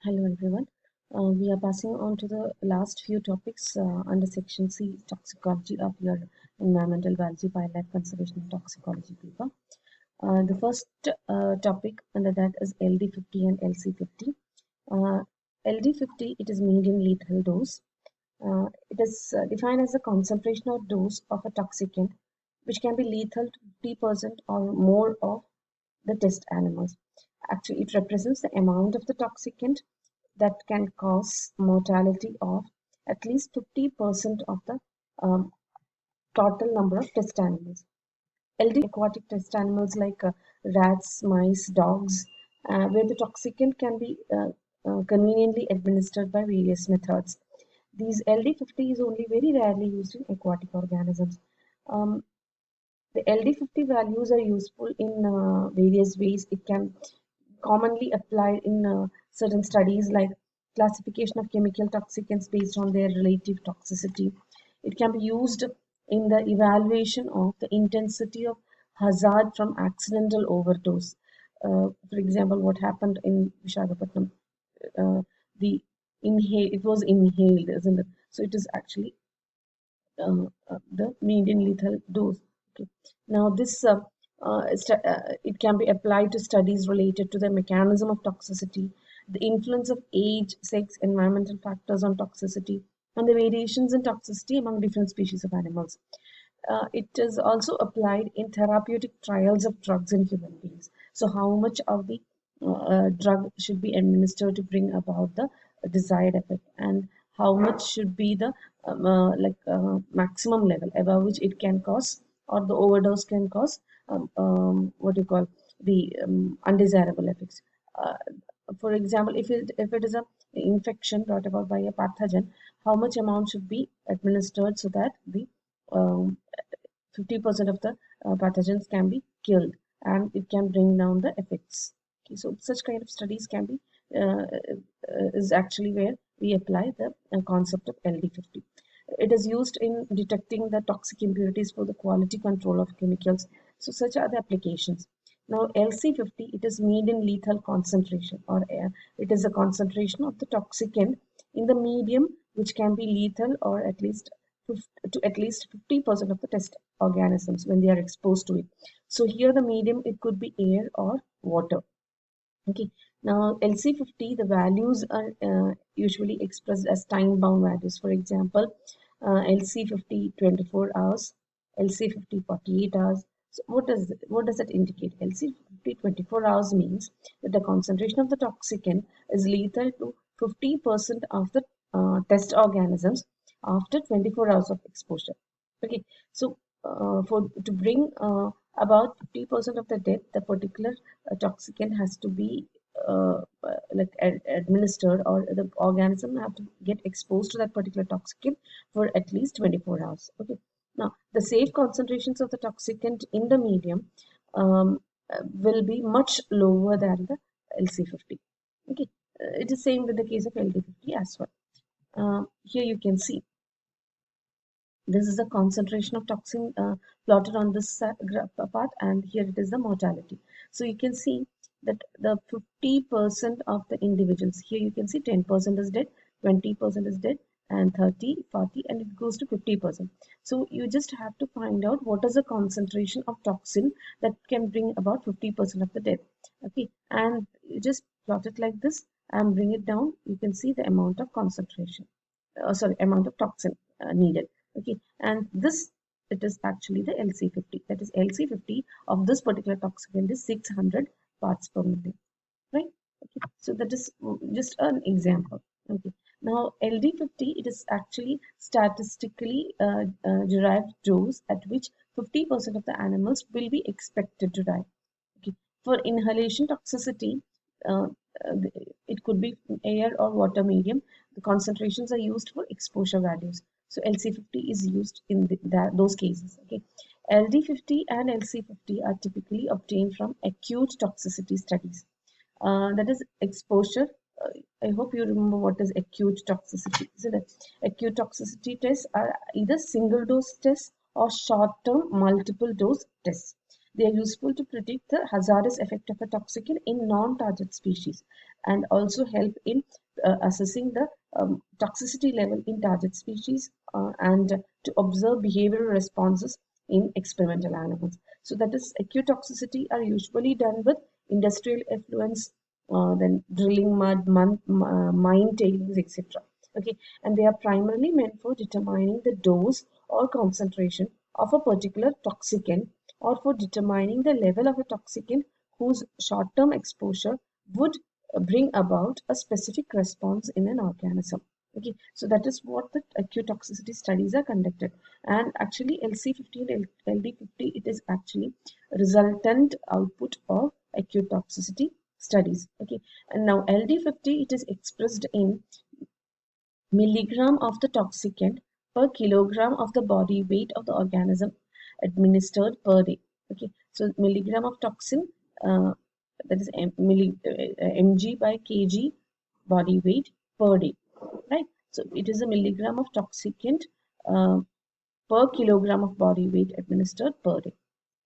Hello everyone. We are passing on to the last few topics under section C, toxicology of your environmental biology, wildlife conservation and toxicology paper. The first topic under that is LD50 and LC50. LD50, it is medium lethal dose. It is defined as the concentration or dose of a toxicant which can be lethal to 50% or more of the test animals. Actually, it represents the amount of the toxicant that can cause mortality of at least 50% of the um, total number of test animals. LD aquatic test animals like rats, mice, dogs, where the toxicant can be conveniently administered by various methods. These LD50 is only very rarely used in aquatic organisms. Um, the LD50 values are useful in various ways. It can commonly applied in certain studies like classification of chemical toxicants based on their relative toxicity. It can be used in the evaluation of the intensity of hazard from accidental overdose. For example, what happened in Visakhapatnam, uh, the it was inhaled, isn't it? So it is actually the median lethal dose. Okay. Now, it can be applied to studies related to the mechanism of toxicity, the influence of age, sex, environmental factors on toxicity, and the variations in toxicity among different species of animals. It is also applied in therapeutic trials of drugs in human beings. So, how much of the drug should be administered to bring about the desired effect, and how much should be the maximum level above which it can cause or the overdose can cause what you call the undesirable effects. Uh, for example, if it is a infection brought about by a pathogen, how much amount should be administered so that the 50% of the pathogens can be killed and it can bring down the effects. Okay, so such kind of studies can be is actually where we apply the concept of LD50. It is used in detecting the toxic impurities for the quality control of chemicals. So such are the applications. Now LC50, it is medium lethal concentration, or it is a concentration of the toxicant in the medium which can be lethal or at least 50% of the test organisms when they are exposed to it. So here the medium, it could be air or water. Okay, now LC50, the values are usually expressed as time-bound values. For example, LC50 24 hours, LC50 48 hours. So what does that indicate? LC50 24 hours means that the concentration of the toxicant is lethal to 50% of the test organisms after 24 hours of exposure. Okay, so for to bring about 50% of the death, the particular toxicant has to be administered, or the organism have to get exposed to that particular toxicant for at least 24 hours. Okay. Now, the safe concentrations of the toxicant in the medium will be much lower than the LC50. Okay. It is same with the case of LD50 as well. Here you can see this is the concentration of toxin plotted on this part, and here it is the mortality. So you can see that the 50% of the individuals, here you can see 10% is dead, 20% is dead, and 30, 40, and it goes to 50%. So you just have to find out what is the concentration of toxin that can bring about 50% of the death. Okay, and you just plot it like this and bring it down. You can see the amount of concentration, amount of toxin needed. Okay, and this, it is actually the LC50. That is LC50 of this particular toxicant is 600 parts per million, right? Okay, so that is just an example. Okay, now LD50, it is actually statistically derived dose at which 50% of the animals will be expected to die. Okay. For inhalation toxicity, uh, it could be air or water medium. The concentrations are used for exposure values. So LC50 is used in those cases. Okay. LD50 and LC50 are typically obtained from acute toxicity studies. That is exposure. I hope you remember what is acute toxicity. So the acute toxicity tests are either single dose tests or short-term multiple dose tests. They are useful to predict the hazardous effect of a toxicant in non-target species and also help in assessing the toxicity level in target species and to observe behavioral responses in experimental animals. So that is, acute toxicity are usually done with industrial effluents, then drilling mud, mine tailings, etc. Okay, and they are primarily meant for determining the dose or concentration of a particular toxicant or for determining the level of a toxicant whose short-term exposure would bring about a specific response in an organism. Okay, so that is what the acute toxicity studies are conducted. And actually, LC50 and LD50, it is actually resultant output of acute toxicity studies. Okay, and now LD50, it is expressed in milligram of the toxicant per kilogram of the body weight of the organism administered per day. Okay, so milligram of toxin, that is mg by kg body weight per day, right? So it is a milligram of toxicant uh, per kilogram of body weight administered per day.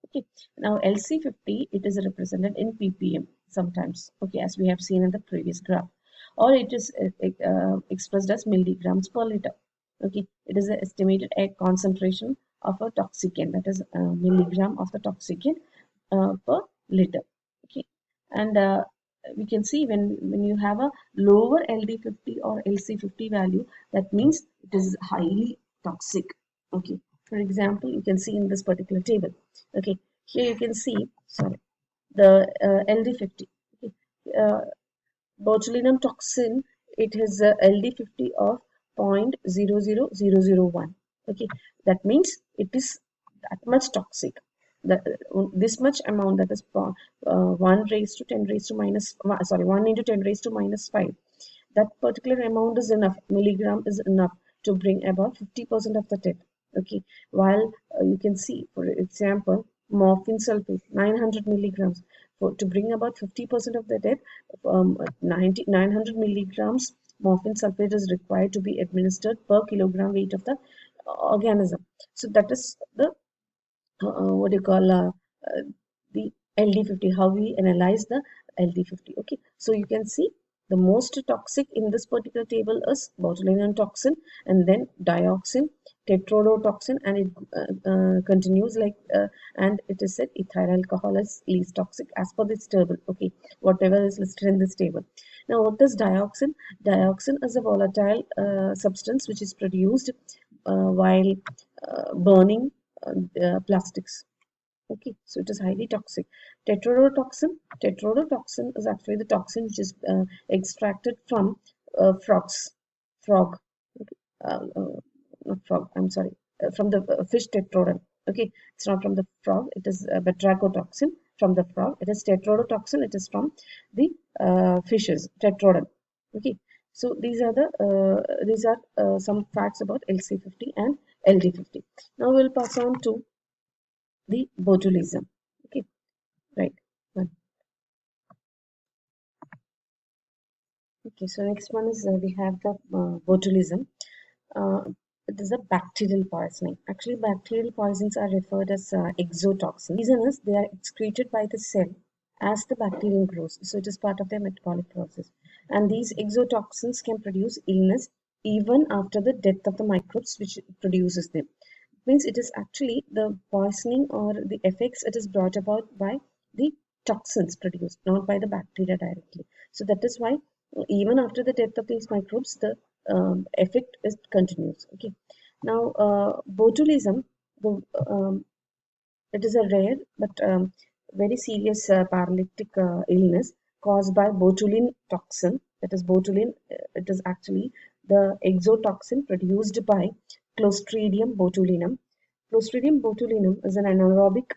Okay, now LC50, it is represented in ppm sometimes, okay, as we have seen in the previous graph, or it is expressed as milligrams per liter. Okay, it is an estimated air concentration of a toxicant, that is milligram of the toxicant per liter. Okay, and we can see when you have a lower LD50 or LC50 value, that means it is highly toxic. Okay, for example, you can see in this particular table. Okay, here you can see, sorry, the LD50. Okay, botulinum toxin, it has a LD50 of 0.00001. Okay, that means it is that much toxic. That this much amount, that is 1 raised to 10 raised to minus, sorry, 1 into 10 raised to minus 5. That particular amount is enough, milligram is enough to bring about 50% of the death. Okay, while you can see, for example, morphine sulfate 900 milligrams, to bring about 50% of the death, 900 milligrams morphine sulfate is required to be administered per kilogram weight of the organism. So that is the what do you call the LD50, how we analyze the LD50. Okay, so you can see the most toxic in this particular table is botulinum toxin, and then dioxin, tetrodotoxin, and it continues like and it is said ethyl alcohol is least toxic as per this table. Okay, whatever is listed in this table. Now, what is dioxin? Dioxin is a volatile substance which is produced while burning plastics. Okay, so it is highly toxic. Tetrodotoxin is actually the toxin which is extracted from frogs. Frog. Okay. Not frog, I'm sorry. From the fish tetrodon. Okay, it's not from the frog, it is batrachotoxin from the frog. It is tetrodotoxin, it is from the fishes, tetrodon. Okay, so these are some facts about LC50 and LD50. Now we'll pass on to the botulism. Okay, right. Okay, so next one is we have the botulism. It is a bacterial poisoning. Actually, bacterial poisons are referred as exotoxins. The reason is they are excreted by the cell as the bacterium grows. So it is part of their metabolic process. And these exotoxins can produce illness even after the death of the microbes which produces them. It means it is actually the poisoning or the effects it is brought about by the toxins produced, not by the bacteria directly. So that is why even after the death of these microbes, the effect is continues. Okay. Now, botulism, it is a rare but very serious paralytic illness caused by botulin toxin. That is botulin. It is actually the exotoxin produced by Clostridium botulinum. Clostridium botulinum is an anaerobic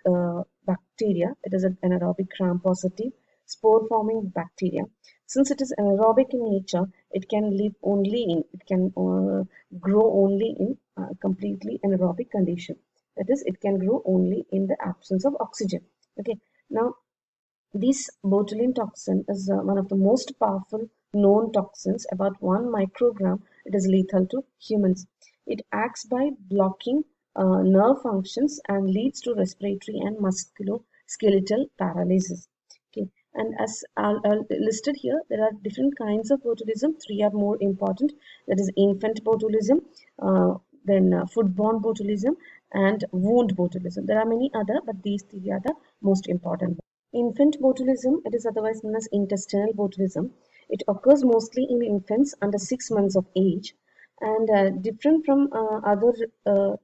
bacteria. It is an anaerobic gram-positive spore-forming bacteria. Since it is anaerobic in nature, it can live only in, it can grow only in completely anaerobic condition. That is, it can grow only in the absence of oxygen. Okay. Now, this botulin toxin is one of the most powerful known toxins. About 1 microgram, it is lethal to humans. It acts by blocking nerve functions and leads to respiratory and skeletal paralysis. Okay, and as listed here, there are different kinds of botulism. Three are more important. That is infant botulism, then foodborne botulism, and wound botulism. There are many other, but these three are the most important. Infant botulism, it is otherwise known as intestinal botulism. It occurs mostly in infants under 6 months of age, and different from other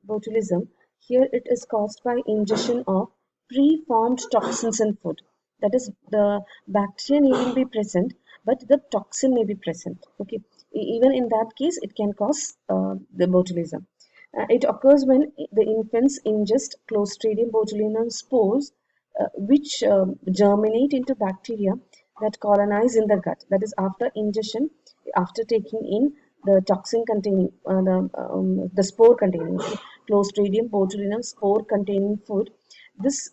botulism. Here it is caused by ingestion of pre-formed toxins in food. That is, the bacteria may be present, but the toxin may be present. Okay, even in that case, it can cause the botulism. It occurs when the infants ingest Clostridium botulinum spores, which germinate into bacteria that colonize in the gut. That is, after ingestion, after taking in the toxin containing, the spore containing Clostridium botulinum spore containing food, this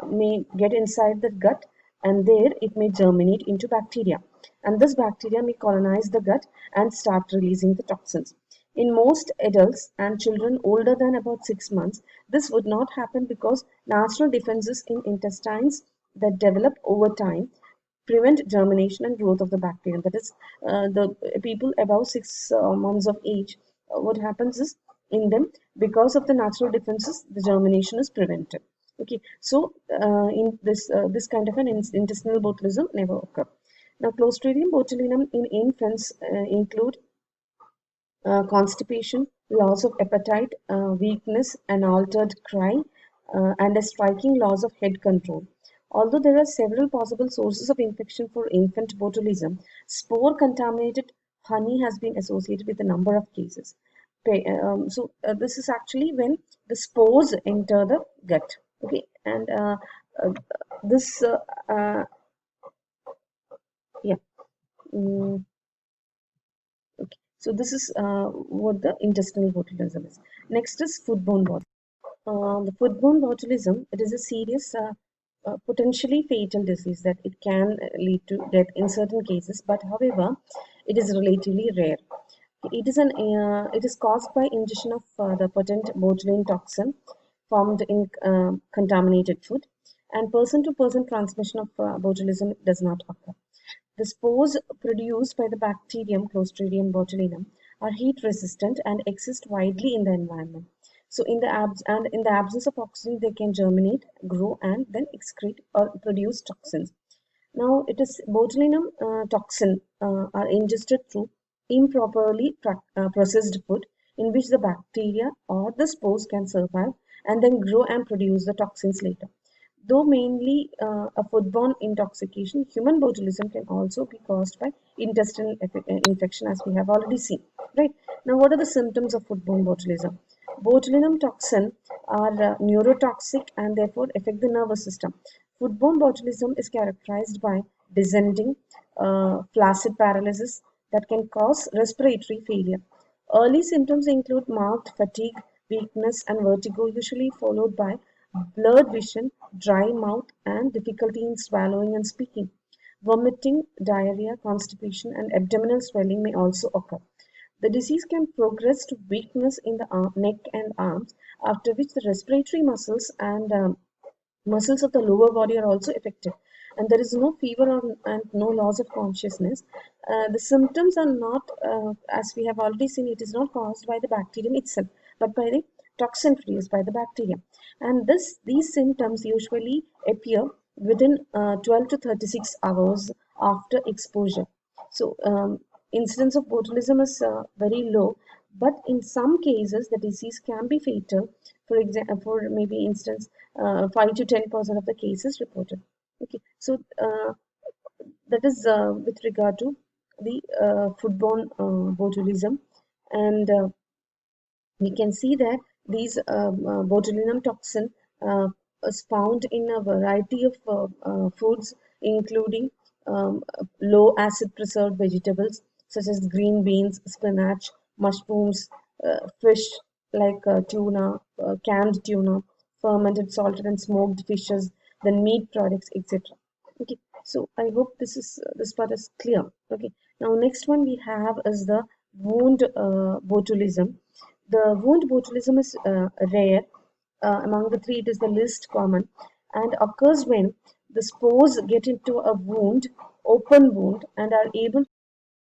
may get inside the gut, and there it may germinate into bacteria. And this bacteria may colonize the gut and start releasing the toxins. In most adults and children older than about 6 months, this would not happen because natural defenses in intestines that develop over time prevent germination and growth of the bacteria. That is, the people above 6 months of age, what happens is in them, because of the natural defenses, the germination is prevented. Okay, so in this kind of an intestinal botulism never occur. Now, Clostridium botulinum in infants include constipation, loss of appetite, weakness, an altered cry, and a striking loss of head control. Although there are several possible sources of infection for infant botulism, spore-contaminated honey has been associated with a number of cases. This is actually when the spores enter the gut. Okay, and uh, this, yeah. Mm, okay. So this is what the intestinal botulism is. Next is foodborne botulism. The foodborne botulism, it is a serious, potentially fatal disease that it can lead to death in certain cases, but however, it is relatively rare. It is caused by ingestion of the potent botulinum toxin formed in contaminated food, and person-to-person transmission of botulism does not occur. The spores produced by the bacterium Clostridium botulinum are heat resistant and exist widely in the environment. So in the absence of oxygen, they can germinate, grow, and then excrete or produce toxins. Now, it is botulinum toxin are ingested through improperly processed food in which the bacteria or the spores can survive and then grow and produce the toxins later. Though mainly a foodborne intoxication, human botulism can also be caused by intestinal infection, as we have already seen. Right, now, what are the symptoms of foodborne botulism? Botulinum toxin are neurotoxic and therefore affect the nervous system. Foodborne botulism is characterized by descending, flaccid paralysis that can cause respiratory failure. Early symptoms include marked fatigue, weakness, and vertigo, usually followed by blurred vision, dry mouth, and difficulty in swallowing and speaking. Vomiting, diarrhea, constipation, and abdominal swelling may also occur. The disease can progress to weakness in the neck and arms, after which the respiratory muscles and muscles of the lower body are also affected. And there is no fever and no loss of consciousness. The symptoms are not, as we have already seen, it is not caused by the bacterium itself, but by the toxin produced by the bacterium. And these symptoms usually appear within 12 to 36 hours after exposure. So, incidence of botulism is very low, but in some cases, the disease can be fatal. For example, for maybe instance, 5 to 10% of the cases reported. Okay, so that is with regard to the foodborne botulism, and we can see that these botulinum toxin is found in a variety of foods, including low acid preserved vegetables such as green beans, spinach, mushrooms, fish like tuna, canned tuna, fermented, salted, and smoked fishes, then meat products, etc. Okay, so I hope this part is clear. Okay, now next one we have is the wound botulism. The wound botulism is rare. Among the three, it is the least common, and occurs when the spores get into a wound, open wound, and are able